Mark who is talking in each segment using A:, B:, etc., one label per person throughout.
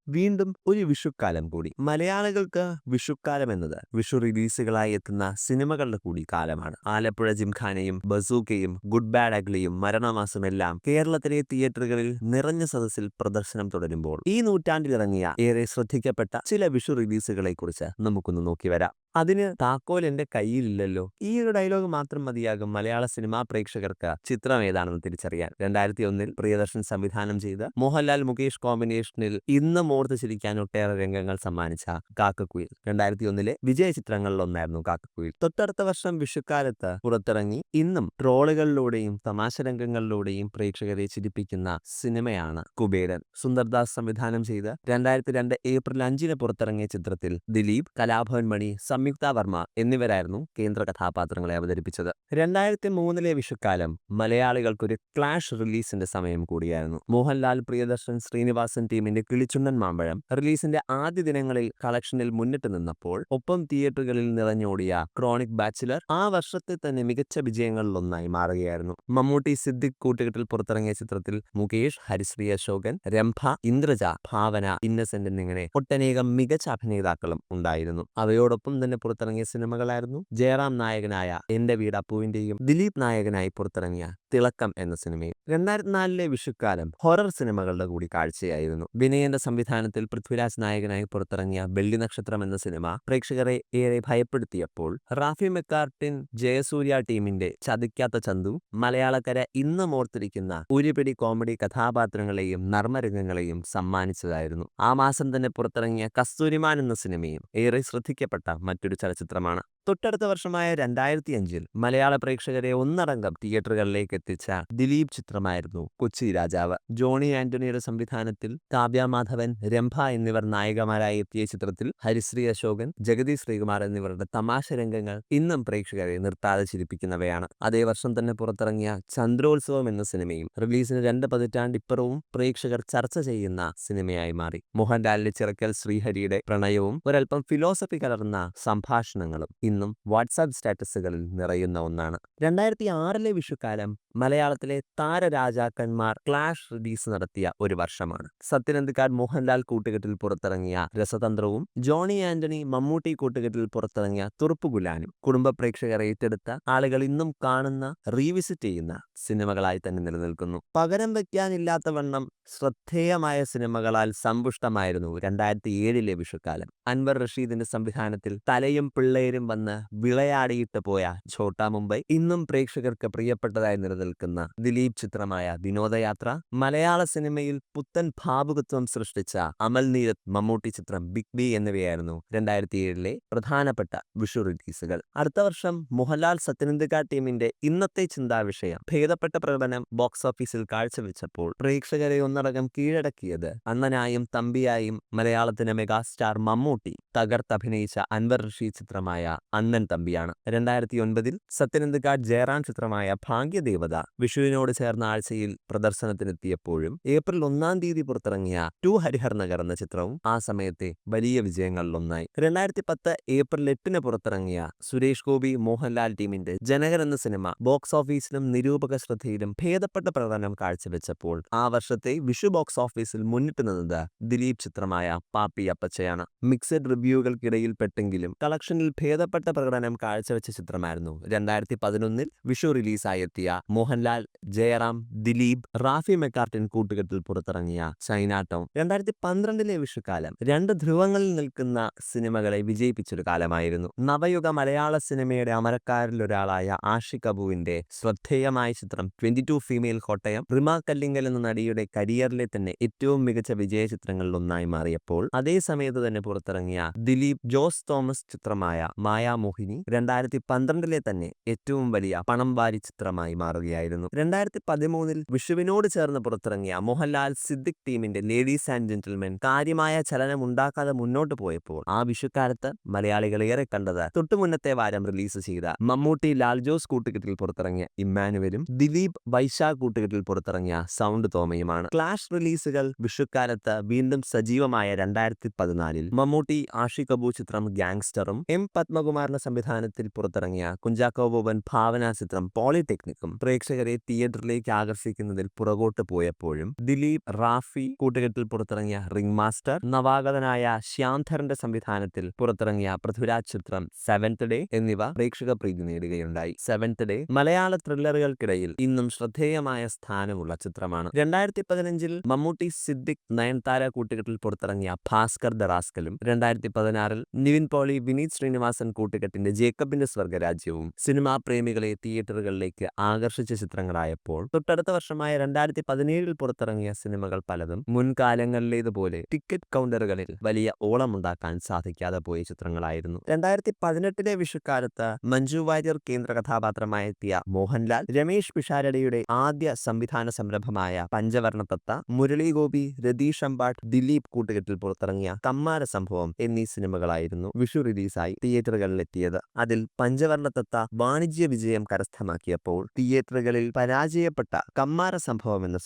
A: വീണ്ടും ഒരു വിഷുക്കാലം കൂടി. മലയാളികൾക്ക് വിഷുക്കാലം എന്നത് വിഷു റിലീസുകളായി എത്തുന്ന സിനിമകളുടെ കൂടി കാലമാണ്. ആലപ്പുഴ ജിംഖാനയും ബസൂക്കയും ഗുഡ് ബാഡ് അഗ്ലിയും മരണമാസം എല്ലാം കേരളത്തിലെ തിയേറ്ററുകളിൽ നിറഞ്ഞ സദസ്സിൽ പ്രദർശനം തുടരുമ്പോൾ ഈ നൂറ്റാണ്ടിലിറങ്ങിയ ഏറെ ശ്രദ്ധിക്കപ്പെട്ട ചില വിഷു റിലീസുകളെ കുറിച്ച് നമുക്കൊന്ന് നോക്കി വരാം. അതിന് താക്കോൽ എന്റെ കയ്യിലില്ലല്ലോ. ഈ ഒരു ഡയലോഗ് മാത്രം മതിയാകും മലയാള സിനിമാ പ്രേക്ഷകർക്ക് ചിത്രം ഏതാണെന്ന് തിരിച്ചറിയാൻ. 2001 പ്രിയദർശൻ സംവിധാനം ചെയ്ത് മോഹൻലാൽ മുകേഷ് കോമ്പിനേഷനിൽ ഇന്നും ഓർത്ത് ചിരിക്കാൻ ഒട്ടേറെ രംഗങ്ങൾ സമ്മാനിച്ച കാക്കക്കുയിൽ 2001 വിജയ ചിത്രങ്ങളിലൊന്നായിരുന്നു കാക്കക്കുയിൽ. തൊട്ടടുത്ത വർഷം വിഷുക്കാലത്ത് പുറത്തിറങ്ങി ഇന്നും ട്രോളുകളിലൂടെയും തമാശ രംഗങ്ങളിലൂടെയും പ്രേക്ഷകരെ ചിരിപ്പിക്കുന്ന സിനിമയാണ് കുബേരൻ. സുന്ദർദാസ് സംവിധാനം ചെയ്ത് 2002 ഏപ്രിൽ 5-ന് പുറത്തിറങ്ങിയ ചിത്രത്തിൽ ദിലീപ്, കലാഭവൻ മണി, സംയുക്ത വർമ്മ എന്നിവരായിരുന്നു കേന്ദ്ര കഥാപാത്രങ്ങളെ അവതരിപ്പിച്ചത്. 2003 വിഷുക്കാലം മലയാളികൾക്കൊരു ക്ലാഷ് റിലീസിന്റെ സമയം കൂടിയായിരുന്നു. മോഹൻലാൽ, പ്രിയദർശൻ, ശ്രീനിവാസൻ ടീമിന്റെ കിളിച്ചുണ്ടൻ മാമ്പഴം റിലീസിന്റെ ആദ്യ ദിനങ്ങളിൽ കളക്ഷനിൽ മുന്നിട്ട് നിന്നപ്പോൾ ഒപ്പം തിയേറ്ററുകളിൽ നിറഞ്ഞോടിയ ക്രോണിക് ബാച്ചിലർ ആ വർഷത്തെ തന്നെ മികച്ച വിജയങ്ങളിലൊന്നായി മാറുകയായിരുന്നു. മമ്മൂട്ടി, സിദ്ദിഖ് കൂട്ടുകെട്ടിൽ പുറത്തിറങ്ങിയ ചിത്രത്തിൽ മുകേഷ്, ഹരിശ്രീ അശോകൻ, രംഭ, ഇന്ദ്രജ, ഭാവന, ഇന്നസെന്റ് എന്നിങ്ങനെ ഒട്ടനേകം മികച്ച അഭിനേതാക്കളും ഉണ്ടായിരുന്നു. അവയോടൊപ്പം തന്നെ പുറത്തിറങ്ങിയ സിനിമകളായിരുന്നു ജയറാം നായകനായ എന്റെ വീട് അപ്പുവിന്റെയും ദിലീപ് നായകനായി പുറത്തിറങ്ങിയ തിളക്കം എന്ന സിനിമയും. 2004 വിഷുക്കാലം ഹൊറർ സിനിമകളുടെ കൂടി കാഴ്ചയായിരുന്നു. വിനയന്റെ സംവിധാനത്തിൽ പൃഥ്വിരാജ് നായകനായി പുറത്തിറങ്ങിയ വെള്ളി നക്ഷത്രം എന്ന സിനിമ പ്രേക്ഷകരെ ഏറെ ഭയപ്പെടുത്തിയപ്പോൾ റാഫി മെക്കാർട്ടിൻ, ജയസൂര്യ ടീമിന്റെ ചതിക്കാത്ത ചന്തു മലയാളക്കര ഇന്നും ഓർത്തിരിക്കുന്ന ഒരുപിടി കോമഡി കഥാപാത്രങ്ങളെയും നർമ്മരംഗങ്ങളെയും സമ്മാനിച്ചതായിരുന്നു. ആ മാസം തന്നെ പുറത്തിറങ്ങിയ കസ്തൂരിമാൻ എന്ന സിനിമയും ഏറെ ശ്രദ്ധിക്കപ്പെട്ട മറ്റൊരു ചലച്ചിത്രമാണ്. തൊട്ടടുത്ത വർഷമായ 2005 മലയാള പ്രേക്ഷകരെ ഒന്നടങ്കം തിയേറ്ററുകളിലേക്ക് എത്തിച്ച ദിലീപ് ചിത്രമായിരുന്നു കൊച്ചി രാജാവ്. ജോണി ആന്റണിയുടെ സംവിധാനത്തിൽ കാവ്യ മാധവൻ, രംഭ എന്നിവർ നായികമാരായി എത്തിയ ചിത്രത്തിൽ ഹരിശ്രീ അശോകൻ, ജഗതി ശ്രീകുമാർ എന്നിവരുടെ തമാശ രംഗങ്ങൾ ഇന്നും പ്രേക്ഷകരെ നിർത്താതെ ചിരിപ്പിക്കുന്നവയാണ്. അതേ വർഷം തന്നെ പുറത്തിറങ്ങിയ ചന്ദ്രോത്സവം എന്ന സിനിമയും റിലീസിന് 2 പതിറ്റാണ്ടിപ്പുറവും പ്രേക്ഷകർ ചർച്ച ചെയ്യുന്ന സിനിമയായി മാറി. മോഹൻലാലിന്റെ ചിറക്കൽ ശ്രീഹരിയുടെ പ്രണയവും ഒരൽപ്പം ഫിലോസഫി കലർന്ന സംഭാഷണങ്ങളും ഇന്നും വാട്സാപ്പ് സ്റ്റാറ്റസുകളിൽ നിറയുന്ന ഒന്നാണ്. 2006 വിഷുക്കാലം മലയാളത്തിലെ താരരാജാക്കന്മാർ ക്ലാഷ് റിലീസ് നടത്തിയ ഒരു വർഷമാണ്. സത്യനന്ദിക്കാട് മോഹൻലാൽ കൂട്ടുകെട്ടിൽ പുറത്തിറങ്ങിയ രസതന്ത്രവും ജോണി ആന്റണി മമ്മൂട്ടി കൂട്ടുകെട്ടിൽ പുറത്തിറങ്ങിയ തുറുപ്പുകുലാനും കുടുംബ പ്രേക്ഷകർ ഏറ്റെടുത്ത, ആളുകൾ ഇന്നും കാണുന്ന, റീവിസിറ്റ് ചെയ്യുന്ന സിനിമകളായി തന്നെ നിലനിൽക്കുന്നു. പകരം വയ്ക്കാനില്ലാത്ത വണ്ണം ശ്രദ്ധേയമായ സിനിമകളാൽ സമ്പുഷ്ടമായിരുന്നു 2007 വിഷുക്കാലം. അൻവർ റഷീദിന്റെ സംവിധാനത്തിൽ തലയും പിള്ളേരും വന്ന് വിളയാടിയിട്ട് പോയ ഛോട്ടാ മുംബൈ, ഇന്നും പ്രേക്ഷകർക്ക് പ്രിയപ്പെട്ടതായി നിലനിൽക്കുന്ന ദിലീപ് ചിത്രമായ വിനോദയാത്ര, മലയാള സിനിമയിൽ പുത്തൻ ഭാവുകത്വം സൃഷ്ടിച്ച അമൽ നീരദ് മമ്മൂട്ടി ചിത്രം ബിഗ് ബി എന്നിവയായിരുന്നു 2007 പ്രധാനപ്പെട്ട വിഷു റിലീസുകൾ. അടുത്ത വർഷം മോഹൻലാൽ സത്യനന്ദിക്കാട് ടീമിന്റെ ഇന്നത്തെ ചിന്താവിഷയം ഭേദപ്പെട്ട പ്രകടനം ബോക്സ് ഓഫീസിൽ കാഴ്ചവെച്ചപ്പോൾ പ്രേക്ഷകരെ ഒന്നടങ്കം കീഴടക്കിയത് അണ്ണനായും തമ്പിയായും മലയാളത്തിന്റെ മെഗാസ്റ്റാർ മമ്മൂട്ടി തകർത്തഭിനയിച്ച അൻവർ റഷീദ് ചിത്രമായ അണ്ണൻ തമ്പിയാണ്. 2009 സത്യനന്ദിക്കാട് ജയറാം ചിത്രമായ ഭാഗ്യദേവത വിഷുവിനോട് ചേർന്ന ആഴ്ചയിൽ പ്രദർശനത്തിനെത്തിയപ്പോഴും ഏപ്രിൽ 1-ാം തീയതി പുറത്തിറങ്ങിയ ടു ഹരിഹർ നഗർ എന്ന ചിത്രവും ആ സമയത്തെ വലിയ വിജയങ്ങളിലൊന്നായി. 2010 ഏപ്രിൽ 8-ന് പുറത്തിറങ്ങിയ സുരേഷ് ഗോപി മോഹൻലാൽ ടീമിന്റെ ജനകൻ എന്ന സിനിമ ബോക്സ് ഓഫീസിലും നിരൂപക ശ്രദ്ധയിലും ഭേദപ്പെട്ട പ്രകടനം കാഴ്ചവെച്ചപ്പോൾ ആ വർഷത്തെ വിഷു ബോക്സ് ഓഫീസിൽ മുന്നിട്ട് നിന്നത് ദിലീപ് ചിത്രമായ പാപ്പി അപ്പച്ചയാണ്. മിക്സഡ് റിവ്യൂകൾക്കിടയിൽ പെട്ടെങ്കിലും കളക്ഷനിൽ ഭേദപ്പെട്ട പ്രകടനം കാഴ്ചവെച്ച ചിത്രമായിരുന്നു 2011 വിഷു റിലീസായി എത്തിയ മോഹൻലാൽ, ജയറാം, ദിലീപ്, റാഫി മെക്കാർട്ടിൻ കൂട്ടുകെട്ടിൽ പുറത്തിറങ്ങിയ ചൈന ടൗൺ. 2012 വിഷുക്കാലം 2 ധ്രുവങ്ങളിൽ നിൽക്കുന്ന സിനിമകളെ വിജയിപ്പിച്ചൊരു കാലമായിരുന്നു. നവയുഗ മലയാള സിനിമയുടെ അമരക്കാരിൽ ഒരാളായ ആഷിഖ് അബുവിന്റെ ശ്രദ്ധേയമായ ചിത്രം 22 ഫീമെയിൽ കോട്ടയം, റിമ കല്ലിങ്കൽ എന്ന നടിയുടെ കരിയറിലെ തന്നെ ഏറ്റവും മികച്ച വിജയ ചിത്രങ്ങളിൽ ഒന്നായി മാറിയപ്പോൾ അതേ സമയത്ത് തന്നെ പുറത്തിറങ്ങിയ ദിലീപ് ജോസ് തോമസ് ചിത്രമായ മായാമോഹിനി 2012 തന്നെ ഏറ്റവും വലിയ പണം വാരി ചിത്രമായി മാറുകയായിരുന്നു. 2013 വിഷുവിനോട് ചേർന്ന് പുറത്തിറങ്ങിയ മോഹൻലാൽ സിദ്ദിഖ് ടീമിന്റെ ലേഡീസ് ആൻഡ് ജെന്റിൽമെൻ കാര്യമായ ചലനം ഉണ്ടാക്കാതെ മുന്നോട്ട് പോയപ്പോൾ ആ വിഷുക്കാലത്ത് മലയാളികൾ ഏറെ കണ്ടത് തൊട്ടുമുന്നത്തെ വാരം റിലീസ് ചെയ്ത മമ്മൂട്ടി ലാൽ ജോസ് കൂട്ടുകെട്ടിൽ പുറത്തിറങ്ങിയ ഇമ്മാനുവലും ദിലീപ് വൈശാഖ് കൂട്ടുകെട്ടിൽ പുറത്തിറങ്ങിയ സൗണ്ട് തോമയുമാണ്. ക്ലാഷ് റിലീസുകൾ വിഷുക്കാലത്ത് വീണ്ടും സജീവമായ 2014 മമ്മൂട്ടി ആഷിഖ് അബു ചിത്രം ഗാങ്സ്റ്ററും എം പത്മകുമാർ സുകുമാരന്റെ സംവിധാനത്തിൽ പുറത്തിറങ്ങിയ കുഞ്ചാക്കോ ബോബൻ ഭാവന ചിത്രം പോളിടെക്നിക്കും പ്രേക്ഷകരെ തിയേറ്ററിലേക്ക് ആകർഷിക്കുന്നതിൽ പുറകോട്ട് പോയപ്പോഴും ദിലീപ് റാഫി കൂട്ടുകെട്ടിൽ പുറത്തിറങ്ങിയ റിംഗ് മാസ്റ്റർ, നവാഗതനായ ശ്യാംധരന്റെ സംവിധാനത്തിൽ പുറത്തിറങ്ങിയ പൃഥ്വിരാജ് ചിത്രം സെവൻത് ഡേ എന്നിവ പ്രേക്ഷക പ്രീതി നേടുകയുണ്ടായി. സെവൻത് ഡേ മലയാള ത്രില്ലറുകൾക്കിടയിൽ ഇന്നും ശ്രദ്ധേയമായ സ്ഥാനമുള്ള ചിത്രമാണ്. 2015 മമ്മൂട്ടി, സിദ്ദിഖ്, നയൻതാര കൂട്ടുകെട്ടിൽ പുറത്തിറങ്ങിയ ഭാസ്കർ ദ റാസ്കലും 2016 നിവിൻ പോളി, വിനീത് ശ്രീനിവാസൻ കൂട്ടുകെട്ടിന്റെ ജേക്കബിന്റെ സ്വർഗരാജ്യവും സിനിമാ പ്രേമികളെ തിയേറ്ററുകളിലേക്ക് ആകർഷിച്ച ചിത്രങ്ങളായപ്പോൾ തൊട്ടടുത്ത വർഷമായ 2017 പുറത്തിറങ്ങിയ സിനിമകൾ പലതും മുൻകാലങ്ങളിലേതുപോലെ ടിക്കറ്റ് കൗണ്ടറുകളിൽ വലിയ ഓളമുണ്ടാക്കാൻ സാധിക്കാതെ പോയ ചിത്രങ്ങളായിരുന്നു. 2018 വിഷുക്കാലത്ത് മഞ്ജു വാര്യർ കേന്ദ്ര കഥാപാത്രമായി എത്തിയ മോഹൻലാൽ, രമേശ് പിഷാരടിയുടെ ആദ്യ സംവിധാന സംരംഭമായ പഞ്ചവർണ്ണ തത്ത, മുരളി ഗോപി, രതീഷ് അമ്പാട്ട്, ദിലീപ് കൂട്ടുകെട്ടിൽ പുറത്തിറങ്ങിയ കമ്മാര സംഭവം എന്നീ സിനിമകളായിരുന്നു വിഷു റിലീസായി തിയേറ്ററുകളിലെത്തിയത്. അതിൽ പഞ്ചവർണ്ണ തത്ത വാണിജ്യ വിജയം കരസ്ഥമാക്കിയപ്പോൾ തിയേറ്ററുകളിൽ പരാജയപ്പെട്ട കമ്മാര സംഭവം എന്ന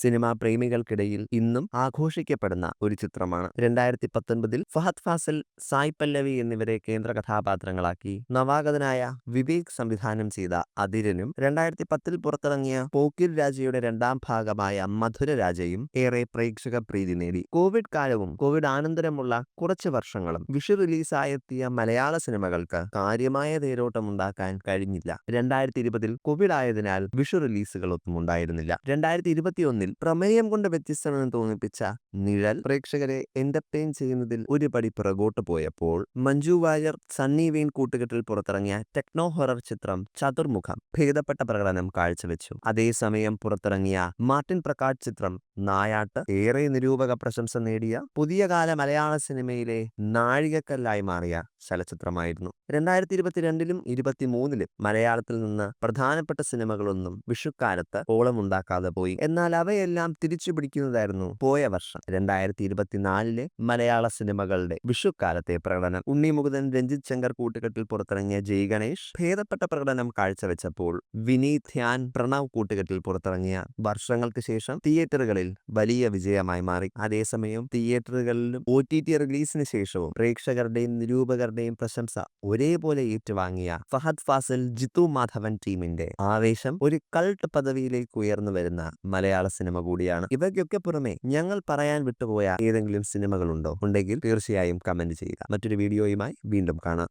A: സിനിമാ പ്രേമികൾക്കിടയിൽ ഇന്നും ആഘോഷിക്കപ്പെടുന്ന ഒരു ചിത്രമാണ്. 2019 ഫഹദ് ഫാസിൽ, സായ് പല്ലവി എന്നിവരെ കേന്ദ്ര കഥാപാത്രങ്ങളാക്കി നവാഗതനായ വിവേക് സംവിധാനം ചെയ്ത അതിരനും 2010 പുറത്തിറങ്ങിയ പോക്കിർ രാജയുടെ രണ്ടാം ഭാഗമായ മധുരരാജയും ഏറെ പ്രേക്ഷക പ്രീതി നേടി. കോവിഡ് കാലവും കോവിഡ് ആനന്തരമുള്ള കുറച്ച് വർഷങ്ങളും വിഷു റിലീസായെത്തിയ മലയാള സിനിമകൾക്ക് കാര്യമായ തേരോട്ടം ഉണ്ടാക്കാൻ കഴിഞ്ഞില്ല. 2020 കോവിഡ് ആയതിനാൽ വിഷു റിലീസുകളൊന്നും ഉണ്ടായിരുന്നില്ല. 2021 പ്രമേയം കൊണ്ട് വ്യത്യസ്തമെന്ന് തോന്നിപ്പിച്ച നിഴൽ പ്രേക്ഷകരെ എന്റർടൈൻ ചെയ്യുന്നതിൽ ഒരു പടി പിറകോട്ട് പോയപ്പോൾ മഞ്ജു വാര്യർ, സണ്ണി വെയിൻ കൂട്ടുകെട്ടിൽ പുറത്തിറങ്ങിയ ടെക്നോ ഹൊറർ ചിത്രം ചതുർമുഖം ഭേദപ്പെട്ട പ്രകടനം കാഴ്ചവെച്ചു. അതേസമയം പുറത്തിറങ്ങിയ മാർട്ടിൻ പ്രകാശ് ചിത്രം നായാട്ട് ഏറെ നിരൂപക പ്രശംസ നേടിയ പുതിയ കാല മലയാള സിനിമയിലെ നാഴികക്കല്ലായി മാറിയ ചലച്ചിത്രമായിരുന്നു. 2022 2023 മലയാളത്തിൽ നിന്ന് പ്രധാനപ്പെട്ട സിനിമകളൊന്നും വിഷുക്കാലത്ത് ഓളമുണ്ടാക്കാതെ പോയി. എന്നാൽ അവയെല്ലാം തിരിച്ചു പിടിക്കുന്നതായിരുന്നു പോയ വർഷം 2024 മലയാള സിനിമകളുടെ വിഷുക്കാലത്തെ പ്രകടനം. ഉണ്ണി മുകുന്ദൻ, രഞ്ജിത്ത് ശങ്കർ കൂട്ടുകെട്ടിൽ പുറത്തിറങ്ങിയ ജയ് ഗണേഷ് ഭേദപ്പെട്ട പ്രകടനം കാഴ്ചവെച്ചപ്പോൾ വിനീത്, ധ്യാൻ, പ്രണവ് കൂട്ടുകെട്ടിൽ പുറത്തിറങ്ങിയ വർഷങ്ങൾക്ക് ശേഷം തിയേറ്ററുകളിൽ വലിയ വിജയമായി മാറി. അതേസമയം തിയേറ്ററുകളിലും OTT റിലീസിന് ശേഷവും പ്രേക്ഷകരുടെയും നിരൂപകരുടെയും പ്രശംസ ഒരേപോലെ ഏറ്റുവാങ്ങിയ ഫഹദ് ഫാസിൽ, ജിത്തു മാധവൻ ടീമിന്റെ ആവേശം ഒരു കൾട്ട് പദവിയിലേക്ക് ഉയർന്നു വരുന്ന മലയാള സിനിമ കൂടിയാണ്. ഇവയ്ക്കൊക്കെ പുറമെ ഞങ്ങൾ പറയാൻ വിട്ടുപോയ ഏതെങ്കിലും സിനിമകളുണ്ടോ? ഉണ്ടെങ്കിൽ തീർച്ചയായും കമന്റ് ചെയ്യുക. മറ്റൊരു വീഡിയോയുമായി വീണ്ടും കാണാം.